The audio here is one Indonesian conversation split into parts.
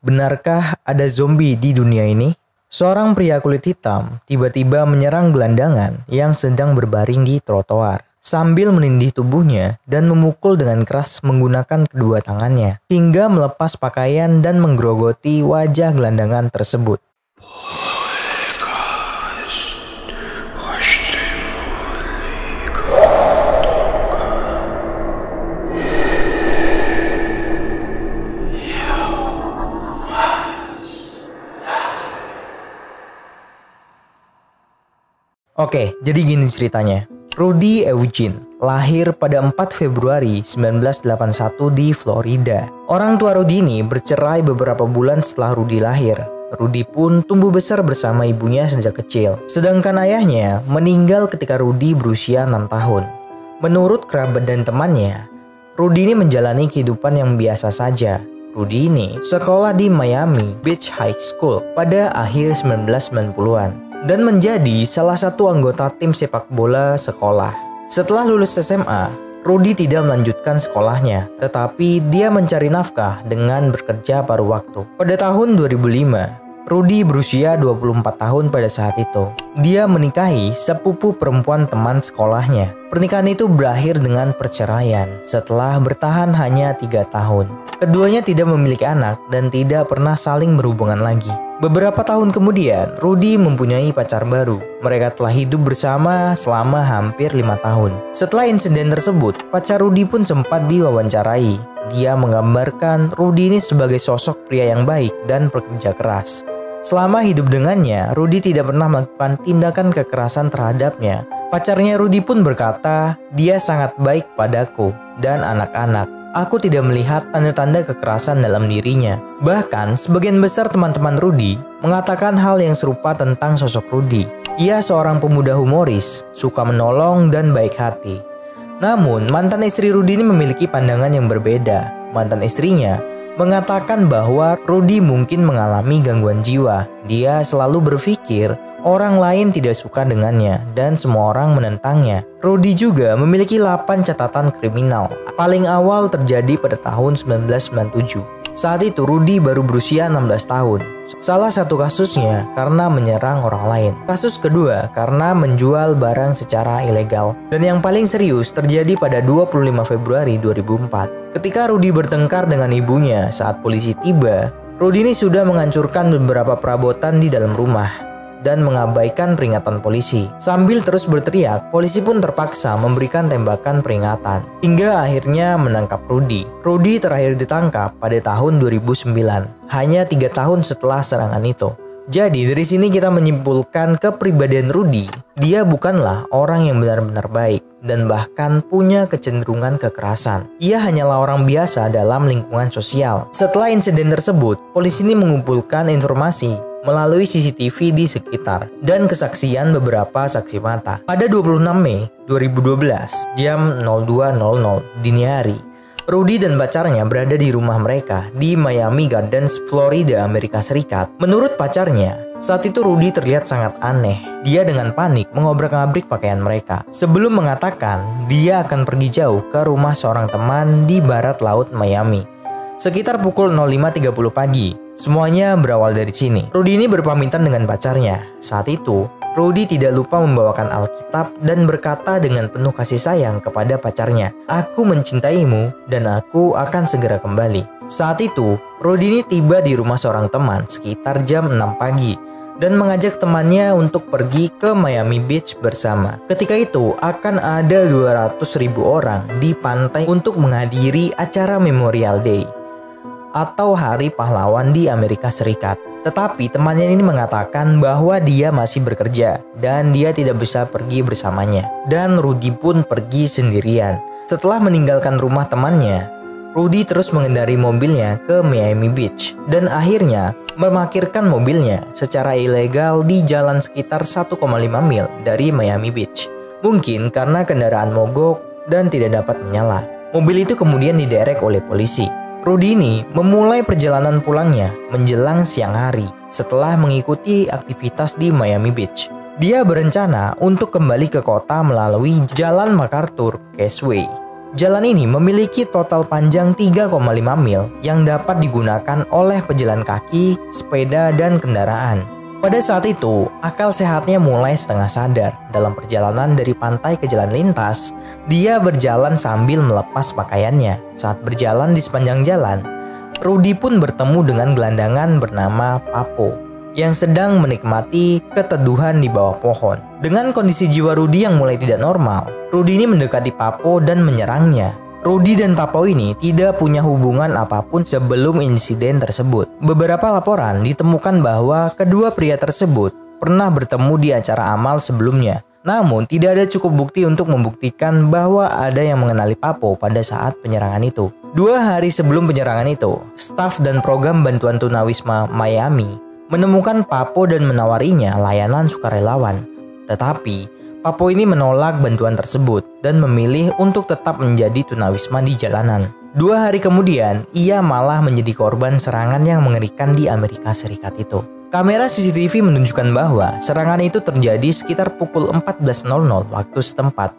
Benarkah ada zombie di dunia ini? Seorang pria kulit hitam tiba-tiba menyerang gelandangan yang sedang berbaring di trotoar sambil menindih tubuhnya dan memukul dengan keras menggunakan kedua tangannya hingga melepas pakaian dan menggerogoti wajah gelandangan tersebut. Oke, jadi gini ceritanya. Rudy Eugene lahir pada 4 Februari 1981 di Florida. Orang tua Rudy ini bercerai beberapa bulan setelah Rudy lahir. Rudy pun tumbuh besar bersama ibunya sejak kecil. Sedangkan ayahnya meninggal ketika Rudy berusia 6 tahun. Menurut kerabat dan temannya, Rudy ini menjalani kehidupan yang biasa saja. Rudy ini sekolah di Miami Beach High School pada akhir 1990-an. Dan menjadi salah satu anggota tim sepak bola sekolah. Setelah lulus SMA, Rudy tidak melanjutkan sekolahnya, tetapi dia mencari nafkah dengan bekerja paruh waktu. Pada tahun 2005, Rudy berusia 24 tahun pada saat itu. Dia menikahi sepupu perempuan teman sekolahnya. Pernikahan itu berakhir dengan perceraian setelah bertahan hanya 3 tahun. Keduanya tidak memiliki anak dan tidak pernah saling berhubungan lagi. Beberapa tahun kemudian, Rudy mempunyai pacar baru. Mereka telah hidup bersama selama hampir 5 tahun. Setelah insiden tersebut, pacar Rudy pun sempat diwawancarai. Dia menggambarkan Rudy ini sebagai sosok pria yang baik dan pekerja keras. Selama hidup dengannya, Rudy tidak pernah melakukan tindakan kekerasan terhadapnya. Pacarnya Rudy pun berkata, "Dia sangat baik padaku dan anak-anak. Aku tidak melihat tanda-tanda kekerasan dalam dirinya." Bahkan, sebagian besar teman-teman Rudy mengatakan hal yang serupa tentang sosok Rudy. Ia seorang pemuda humoris, suka menolong dan baik hati. Namun, mantan istri Rudy ini memiliki pandangan yang berbeda. Mantan istrinya mengatakan bahwa Rudy mungkin mengalami gangguan jiwa. Dia selalu berpikir orang lain tidak suka dengannya dan semua orang menentangnya. Rudy juga memiliki 8 catatan kriminal. Paling awal terjadi pada tahun 1997. Saat itu Rudy baru berusia 16 tahun. Salah satu kasusnya karena menyerang orang lain. Kasus kedua karena menjual barang secara ilegal. Dan yang paling serius terjadi pada 25 Februari 2004. Ketika Rudy bertengkar dengan ibunya saat polisi tiba, Rudy ini sudah menghancurkan beberapa perabotan di dalam rumah dan mengabaikan peringatan polisi. Sambil terus berteriak, polisi pun terpaksa memberikan tembakan peringatan hingga akhirnya menangkap Rudy. Rudy terakhir ditangkap pada tahun 2009, hanya 3 tahun setelah serangan itu. Jadi dari sini kita menyimpulkan kepribadian Rudy. Dia bukanlah orang yang benar-benar baik dan bahkan punya kecenderungan kekerasan. Ia hanyalah orang biasa dalam lingkungan sosial. Setelah insiden tersebut, polisi ini mengumpulkan informasi melalui CCTV di sekitar dan kesaksian beberapa saksi mata. Pada 26 Mei 2012 jam 02.00 dini hari, Rudy dan pacarnya berada di rumah mereka di Miami Gardens, Florida, Amerika Serikat. Menurut pacarnya, saat itu Rudy terlihat sangat aneh. Dia dengan panik mengobrak-abrik pakaian mereka sebelum mengatakan dia akan pergi jauh ke rumah seorang teman di barat laut Miami. Sekitar pukul 05.30 pagi, semuanya berawal dari sini. Rudy ini berpamitan dengan pacarnya. Saat itu, Rudy tidak lupa membawakan Alkitab dan berkata dengan penuh kasih sayang kepada pacarnya, "Aku mencintaimu dan aku akan segera kembali." Saat itu, Rudy ini tiba di rumah seorang teman sekitar jam 6 pagi dan mengajak temannya untuk pergi ke Miami Beach bersama. Ketika itu akan ada 200.000 orang di pantai untuk menghadiri acara Memorial Day atau Hari Pahlawan di Amerika Serikat. Tetapi temannya ini mengatakan bahwa dia masih bekerja dan dia tidak bisa pergi bersamanya. Dan Rudy pun pergi sendirian. Setelah meninggalkan rumah temannya, Rudy terus mengendari mobilnya ke Miami Beach dan akhirnya memarkirkan mobilnya secara ilegal di jalan sekitar 1,5 mil dari Miami Beach. Mungkin karena kendaraan mogok dan tidak dapat menyala. Mobil itu kemudian diderek oleh polisi. Rudy ini memulai perjalanan pulangnya menjelang siang hari setelah mengikuti aktivitas di Miami Beach. Dia berencana untuk kembali ke kota melalui Jalan MacArthur Causeway. Jalan ini memiliki total panjang 3,5 mil yang dapat digunakan oleh pejalan kaki, sepeda, dan kendaraan. Pada saat itu, akal sehatnya mulai setengah sadar. Dalam perjalanan dari pantai ke jalan lintas, dia berjalan sambil melepas pakaiannya. Saat berjalan di sepanjang jalan, Rudy pun bertemu dengan gelandangan bernama Papo yang sedang menikmati keteduhan di bawah pohon. Dengan kondisi jiwa Rudy yang mulai tidak normal, Rudy ini mendekati Papo dan menyerangnya. Rudy dan Papo ini tidak punya hubungan apapun sebelum insiden tersebut. Beberapa laporan ditemukan bahwa kedua pria tersebut pernah bertemu di acara amal sebelumnya. Namun tidak ada cukup bukti untuk membuktikan bahwa ada yang mengenali Papo pada saat penyerangan itu. 2 hari sebelum penyerangan itu, staf dan program bantuan tunawisma Miami menemukan Papo dan menawarinya layanan sukarelawan. Tetapi Papo ini menolak bantuan tersebut dan memilih untuk tetap menjadi tunawisma di jalanan. 2 hari kemudian, ia malah menjadi korban serangan yang mengerikan di Amerika Serikat itu. Kamera CCTV menunjukkan bahwa serangan itu terjadi sekitar pukul 14.00 waktu setempat.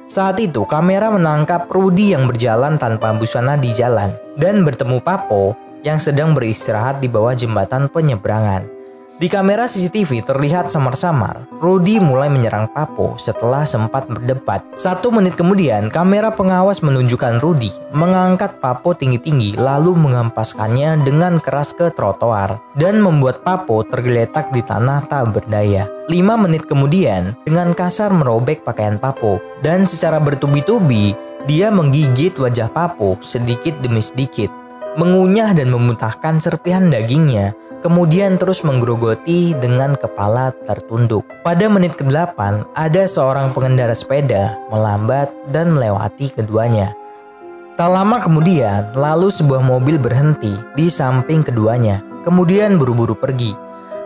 Saat itu, kamera menangkap Rudy yang berjalan tanpa busana di jalan dan bertemu Papo yang sedang beristirahat di bawah jembatan penyeberangan. Di kamera CCTV terlihat samar-samar Rudy mulai menyerang Papo setelah sempat berdebat. 1 menit kemudian, kamera pengawas menunjukkan Rudy mengangkat Papo tinggi-tinggi lalu menghempaskannya dengan keras ke trotoar dan membuat Papo tergeletak di tanah tak berdaya. 5 menit kemudian, dengan kasar merobek pakaian Papo dan secara bertubi-tubi dia menggigit wajah Papo sedikit demi sedikit, mengunyah dan memuntahkan serpihan dagingnya, kemudian terus menggerogoti dengan kepala tertunduk. Pada menit ke-8, ada seorang pengendara sepeda melambat dan melewati keduanya. Tak lama kemudian, lalu sebuah mobil berhenti di samping keduanya, kemudian buru-buru pergi.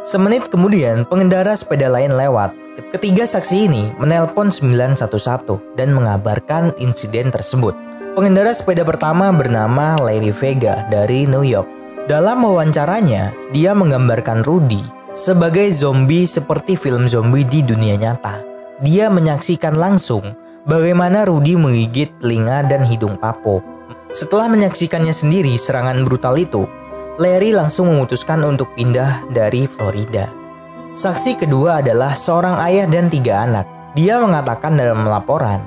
Semenit kemudian, pengendara sepeda lain lewat. Ketiga saksi ini menelpon 911 dan mengabarkan insiden tersebut. Pengendara sepeda pertama bernama Larry Vega dari New York. Dalam wawancaranya, dia menggambarkan Rudy sebagai zombie seperti film zombie di dunia nyata. Dia menyaksikan langsung bagaimana Rudy menggigit telinga dan hidung Papo. Setelah menyaksikannya sendiri serangan brutal itu, Larry langsung memutuskan untuk pindah dari Florida. Saksi kedua adalah seorang ayah dan 3 anak. Dia mengatakan dalam laporan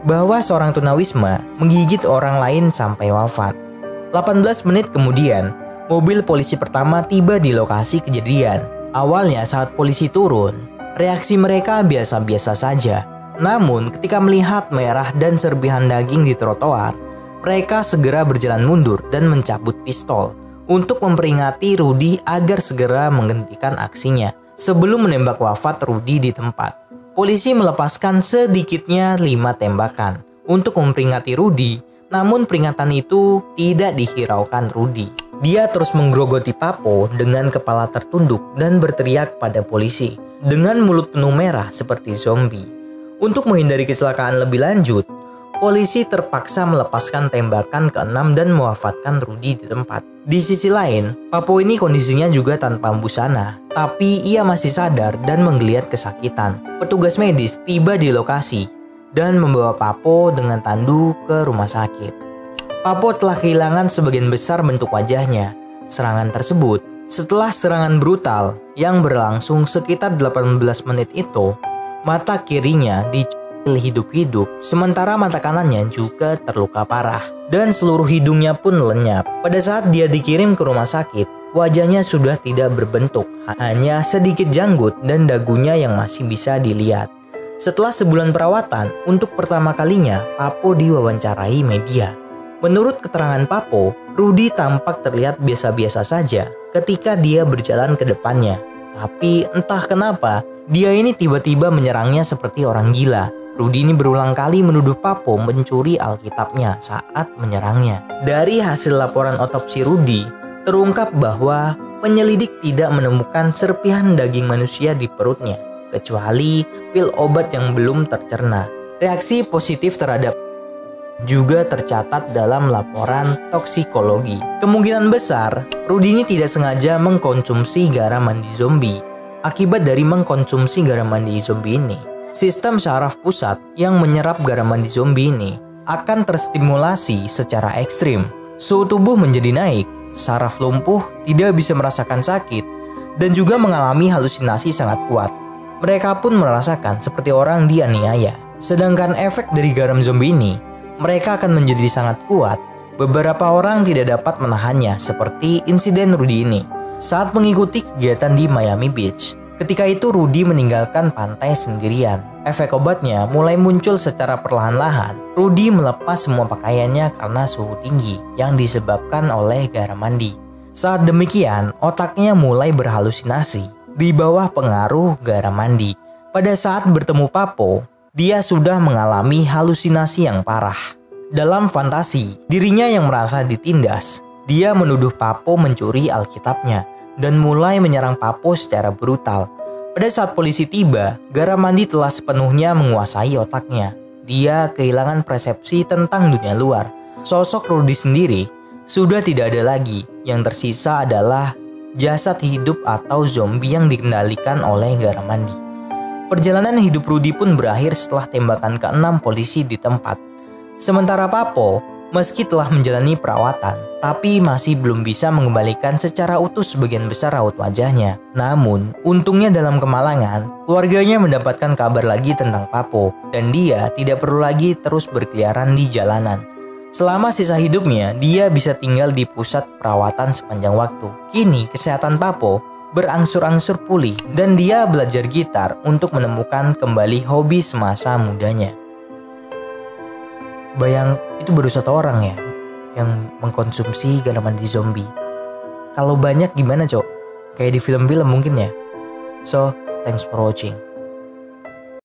bahwa seorang tunawisma menggigit orang lain sampai wafat. 18 menit kemudian, mobil polisi pertama tiba di lokasi kejadian. Awalnya saat polisi turun, reaksi mereka biasa-biasa saja. Namun ketika melihat merah dan serpihan daging di trotoar, mereka segera berjalan mundur dan mencabut pistol untuk memperingati Rudy agar segera menghentikan aksinya sebelum menembak wafat Rudy di tempat. Polisi melepaskan sedikitnya 5 tembakan untuk memperingati Rudy, namun peringatan itu tidak dihiraukan Rudy. Dia terus menggerogoti Papo dengan kepala tertunduk dan berteriak pada polisi dengan mulut penuh merah seperti zombie. Untuk menghindari kecelakaan lebih lanjut, polisi terpaksa melepaskan tembakan ke-6 dan mewafatkan Rudy di tempat. Di sisi lain, Papo ini kondisinya juga tanpa busana, tapi ia masih sadar dan menggeliat kesakitan. Petugas medis tiba di lokasi dan membawa Papo dengan tandu ke rumah sakit. Papo telah kehilangan sebagian besar bentuk wajahnya. Serangan tersebut, setelah serangan brutal yang berlangsung sekitar 18 menit itu, mata kirinya dicekil hidup-hidup, sementara mata kanannya juga terluka parah. Dan seluruh hidungnya pun lenyap. Pada saat dia dikirim ke rumah sakit, wajahnya sudah tidak berbentuk, hanya sedikit janggut dan dagunya yang masih bisa dilihat. Setelah sebulan perawatan, untuk pertama kalinya Papo diwawancarai media. Menurut keterangan Papo, Rudy tampak terlihat biasa-biasa saja ketika dia berjalan ke depannya. Tapi entah kenapa, dia ini tiba-tiba menyerangnya seperti orang gila. Rudy ini berulang kali menuduh Papo mencuri Alkitabnya saat menyerangnya. Dari hasil laporan otopsi Rudy, terungkap bahwa penyelidik tidak menemukan serpihan daging manusia di perutnya, kecuali pil obat yang belum tercerna. Reaksi positif terhadap juga tercatat dalam laporan toksikologi. Kemungkinan besar, Rudy ini tidak sengaja mengkonsumsi garam mandi zombie. Akibat dari mengkonsumsi garam mandi zombie ini, sistem saraf pusat yang menyerap garam mandi zombie ini akan terstimulasi secara ekstrim. Suhu tubuh menjadi naik, saraf lumpuh, tidak bisa merasakan sakit, dan juga mengalami halusinasi sangat kuat. Mereka pun merasakan seperti orang dianiaya. Sedangkan efek dari garam zombie ini, mereka akan menjadi sangat kuat. Beberapa orang tidak dapat menahannya, seperti insiden Rudy ini. Saat mengikuti kegiatan di Miami Beach, ketika itu Rudy meninggalkan pantai sendirian. Efek obatnya mulai muncul secara perlahan-lahan. Rudy melepas semua pakaiannya karena suhu tinggi yang disebabkan oleh garam mandi. Saat demikian, otaknya mulai berhalusinasi di bawah pengaruh garam mandi. Pada saat bertemu Papo, dia sudah mengalami halusinasi yang parah. Dalam fantasi, dirinya yang merasa ditindas. Dia menuduh Papo mencuri Alkitabnya dan mulai menyerang Papo secara brutal. Pada saat polisi tiba, garam mandi telah sepenuhnya menguasai otaknya. Dia kehilangan persepsi tentang dunia luar. Sosok Rudy sendiri sudah tidak ada lagi. Yang tersisa adalah jasad hidup atau zombie yang dikendalikan oleh garam mandi. Perjalanan hidup Rudy pun berakhir setelah tembakan ke-6 polisi di tempat. Sementara Papo, meski telah menjalani perawatan, tapi masih belum bisa mengembalikan secara utuh sebagian besar raut wajahnya. Namun, untungnya dalam kemalangan, keluarganya mendapatkan kabar lagi tentang Papo, dan dia tidak perlu lagi terus berkeliaran di jalanan. Selama sisa hidupnya, dia bisa tinggal di pusat perawatan sepanjang waktu. Kini, kesehatan Papo berangsur-angsur pulih, dan dia belajar gitar untuk menemukan kembali hobi semasa mudanya. Bayang, itu baru 1 orang ya yang mengkonsumsi garam mandi zombie. Kalau banyak gimana, Cok? Kayak di film-film mungkin ya. So, thanks for watching.